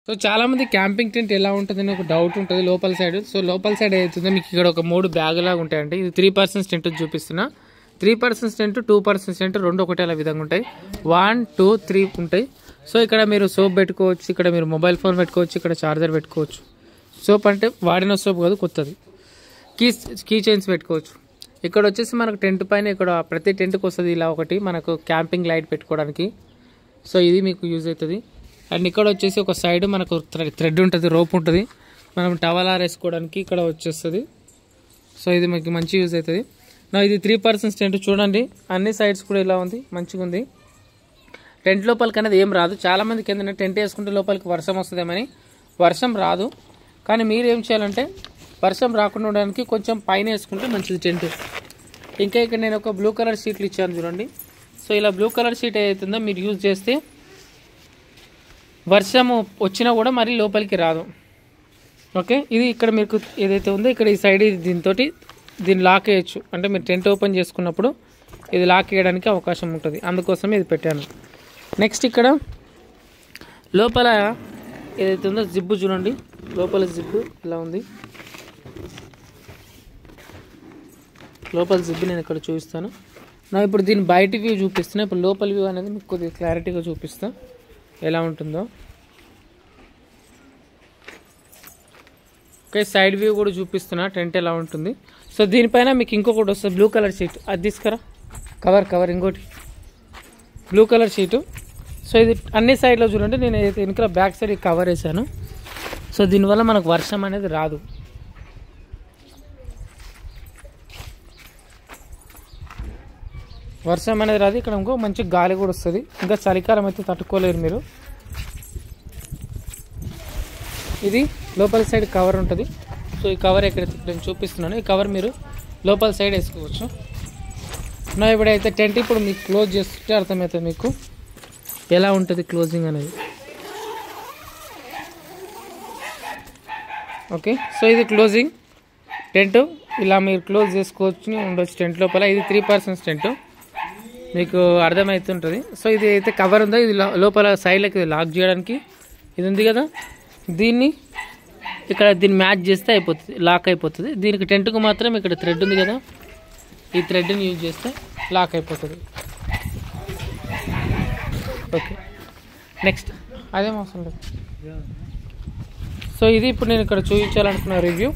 So చాలా మంది camping tent ఎలా ఉంటుందని ఒక డౌట్ ఉంటుంది లోపల సైడ్. సో లోపల సైడ్ అవుతుందో మీకు ఇక్కడ ఒక 3 బ్యాగ్ లాగా ఉంటాయండి. ఇది 3 పర్సన్స్ టెంట్ చూపిస్తున్నా. 3 పర్సన్స్ టెంట్, 2 పర్సన్స్ టెంట్ రెండు ఒకటే అలా విధంగా ఉంటాయి. 1, 2, 3 ఉంటాయి. సో ఇక్కడ మీరు సోప్ పెట్టుకోవచ్చు, ఇక్కడ మీరు మొబైల్ ఫోన్ పెట్టుకోవచ్చు, ఇక్కడ చార్జర్ పెట్టుకోవచ్చు. సోప్ అంటే వాడిన సోప్ కాదు, కొత్తది. కీ చైన్స్ పెట్టుకోవచ్చు. ఇక్కడ వచ్చేసి మనకు టెంట్ పైన ఇక్కడ ప్రతి టెంట్కి వస్తుంది ఇలా ఒకటి మనకు క్యాంపింగ్ లైట్ పెట్టుకోవడానికి. సో ఇది మీకు యూజ్ అవుతుంది. అండ్ ఇక్కడ వచ్చేసి ఒక సైడ్ మనకు థ్రెడ్ ఉంటుంది, రోప్ ఉంటుంది, మనం టవల్ ఆరేసుకోవడానికి ఇక్కడ వచ్చేస్తుంది. సో ఇది మీకు మంచి యూజ్ అవుతుంది. నా ఇది 3 పర్సన్స్ టెంట్ చూడండి, అన్ని సైడ్స్ కూడా ఇలా ఉంది, మంచిగా ఉంది. టెంట్ లోపలికి అనేది ఏం రాదు. చాలామందికి ఏంటంటే టెంట్ వేసుకుంటే లోపలికి వర్షం వస్తుందేమని. వర్షం రాదు, కానీ మీరు ఏం చేయాలంటే వర్షం రాకుండా ఉండడానికి కొంచెం పైన వేసుకుంటే మంచిది టెంట్. ఇంకా ఇక్కడ నేను ఒక బ్లూ కలర్ షీట్లు ఇచ్చాను చూడండి. సో ఇలా బ్లూ కలర్ షీట్ ఏదైతుందో మీరు యూజ్ చేస్తే వర్షము వచ్చినా కూడా మరీ లోపలికి రాదు. ఓకే, ఇది ఇక్కడ మీకు ఏదైతే ఉందో ఇక్కడ ఈ సైడ్ దీన్ని లాక్ వేయచ్చు. అంటే మీరు టెంట్ ఓపెన్ చేసుకున్నప్పుడు ఇది లాక్ వేయడానికి అవకాశం ఉంటుంది, అందుకోసం ఇది పెట్టాను. నెక్స్ట్ ఇక్కడ లోపల ఏదైతే ఉందో జిబ్బు చూడండి, లోపల జిబ్బు ఇలా ఉంది. లోపల జిబ్బు నేను ఇక్కడ చూపిస్తాను. నా ఇప్పుడు దీని బయట వ్యూ చూపిస్తున్నా. ఇప్పుడు లోపల వ్యూ అనేది మీకు కొద్దిగా క్లారిటీగా చూపిస్తా ఎలా ఉంటుందో. ఓకే, సైడ్ వ్యూ కూడా చూపిస్తున్నా టెంట్ ఎలా ఉంటుంది. సో దీనిపైన మీకు ఇంకొకటి వస్తుంది బ్లూ కలర్ షీట్, అది తీసుకురా. కవర్ ఇంకోటి బ్లూ కలర్ షీటు. సో ఇది అన్ని సైడ్లో చూడండి, నేను ఏదైతే వెనుక బ్యాక్ సైడ్ కవర్ వేసాను. సో దీనివల్ల మనకు వర్షం అనేది రాదు. వర్షం అనేది రాదు. ఇక్కడ ఇంకో మంచి గాలి కూడా వస్తుంది. ఇంకా చలికాలం అయితే తట్టుకోలేరు మీరు. ఇది లోపల సైడ్ కవర్ ఉంటుంది. సో ఈ కవర్ ఎక్కడైతే నేను చూపిస్తున్నాను, ఈ కవర్ మీరు లోపల సైడ్ వేసుకోవచ్చు. నా ఇప్పుడైతే టెంట్ ఇప్పుడు మీకు క్లోజ్ చేస్తుంటే అర్థమవుతుంది మీకు ఎలా ఉంటుంది క్లోజింగ్ అనేది. ఓకే, సో ఇది క్లోజింగ్ టెంట్. ఇలా మీరు క్లోజ్ చేసుకోవచ్చు ఉండొచ్చు టెంట్ లోపల. ఇది 3 పర్సన్స్ టెంట్, మీకు అర్థమవుతుంటుంది. సో ఇది అయితే కవర్ ఉందో ఇది లోపల సైడ్లకి లాక్ చేయడానికి ఇది ఉంది కదా, దీన్ని మ్యాచ్ చేస్తే అయిపోతుంది, లాక్ అయిపోతుంది. దీనికి టెంట్కు మాత్రం ఇక్కడ థ్రెడ్ ఉంది కదా, ఈ థ్రెడ్ని యూజ్ చేస్తే లాక్ అయిపోతుంది. ఓకే, నెక్స్ట్ అదేం అవసరం లేదు. సో ఇది ఇప్పుడు నేను ఇక్కడ చూపించాలనుకున్న రివ్యూ.